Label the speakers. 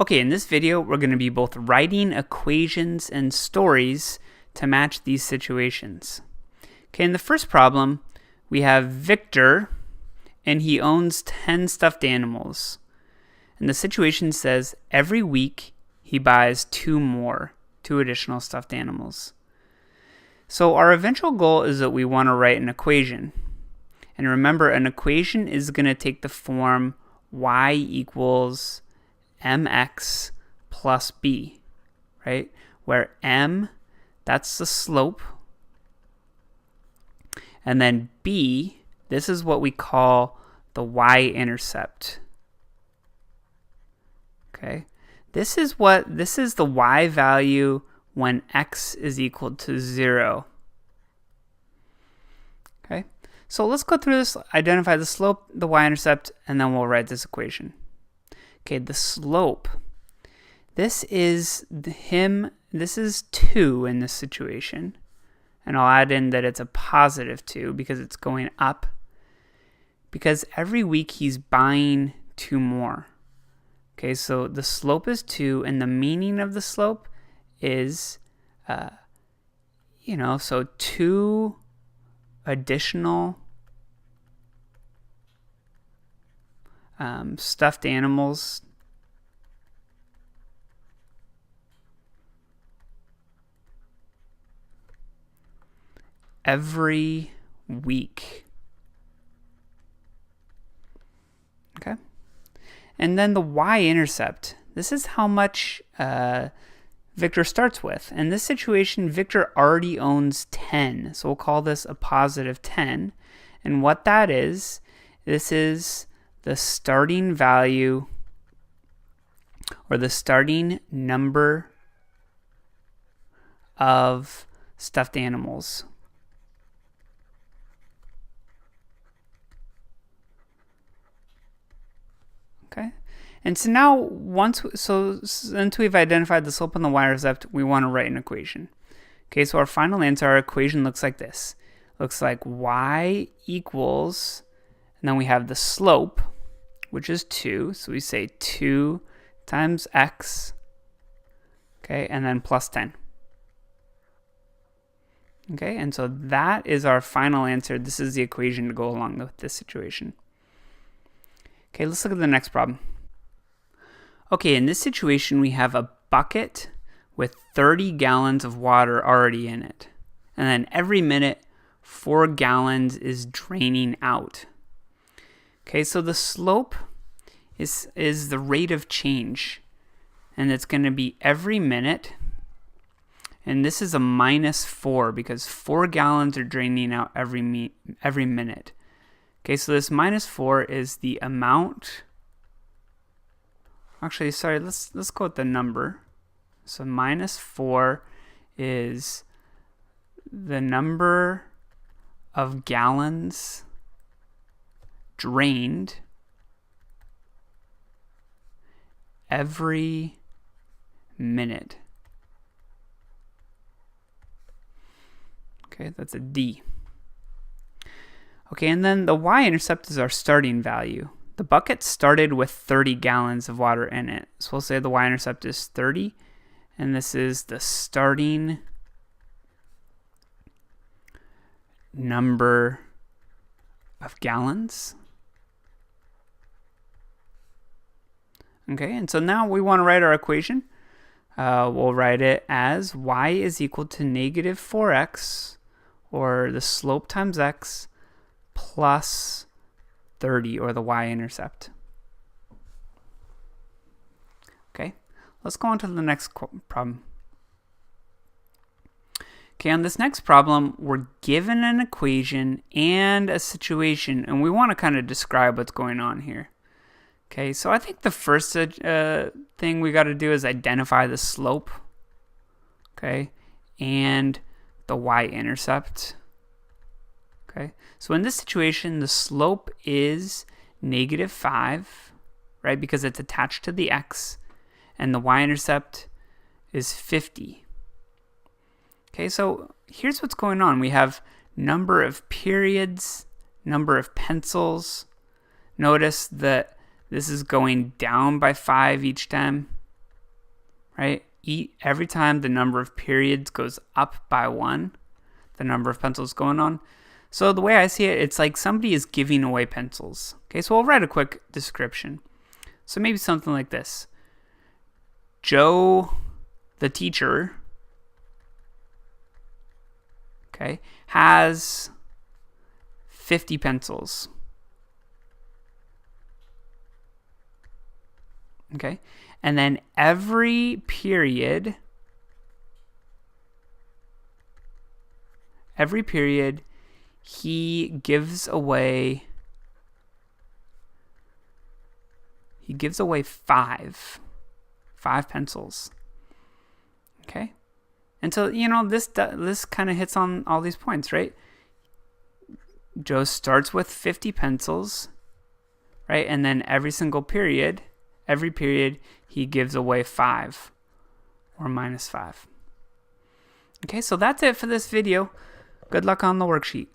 Speaker 1: Okay, in this video, we're going to be both writing equations and stories to match these situations. Okay, in the first problem, we have Victor, and he owns 10 stuffed animals. And the situation says every week he buys two additional stuffed animals. So our eventual goal is that we want to write an equation. And remember, an equation is going to take the form y equals mx plus b, right? Where m, that's the slope. And then b, this is what we call the y-intercept. Okay? This is the y value when x is equal to 0. Okay? So let's go through this, identify the slope, the y-intercept, and then we'll write this equation. Okay, the slope. This is 2 in this situation. And I'll add in that it's a positive 2 because it's going up. Because every week he's buying 2 more. Okay, so the slope is 2, and the meaning of the slope is, so 2 additional stuffed animals every week. Okay. And then the y-intercept. This is how much Victor starts with. In this situation, Victor already owns 10. So we'll call this a positive 10. And what that is, this is the starting value or the starting number of stuffed animals. Okay, and so now since we've identified the slope and the y-intercept, we want to write an equation. Okay, so our final answer, our equation looks like this. Looks like y equals, and then we have the slope, which is 2. So we say 2 times x, okay, and then plus 10. Okay, and so that is our final answer. This is the equation to go along with this situation. Okay, let's look at the next problem. Okay, in this situation, we have a bucket with 30 gallons of water already in it. And then every minute, 4 gallons is draining out. Okay, so the slope is the rate of change. And it's going to be every minute. And this is a minus 4 because 4 gallons are draining out every minute. Okay, so this minus 4 is the amount. Actually, sorry, let's go with the number. So minus 4 is the number of gallons drained every minute. Okay, that's a D. Okay, and then the y-intercept is our starting value. The bucket started with 30 gallons of water in it. So we'll say the y-intercept is 30, and this is the starting number of gallons. Okay, and so now we want to write our equation. We'll write it as y is equal to negative 4x, or the slope times x, plus 30, or the y-intercept. Okay, let's go on to the next problem. Okay, on this next problem, we're given an equation and a situation, and we want to kind of describe what's going on here. Okay, so I think the first thing we got to do is identify the slope, okay, and the y-intercept. Okay, so in this situation, the slope is negative 5, right, because it's attached to the x, and the y-intercept is 50. Okay, so here's what's going on. We have number of periods, number of pencils. Notice that this is going down by 5 each time. right? Every time the number of periods goes up by 1, the number of pencils going on. So the way I see it, it's like somebody is giving away pencils. Okay, so I'll write a quick description. So maybe something like this. Joe, the teacher, okay, has 50 pencils. Okay, and then every period he gives away five pencils. Okay, and so this kind of hits on all these points, right? Joe starts with 50 pencils, right? And then every period he gives away 5 or minus 5. Okay, so that's it for this video. Good luck on the worksheet.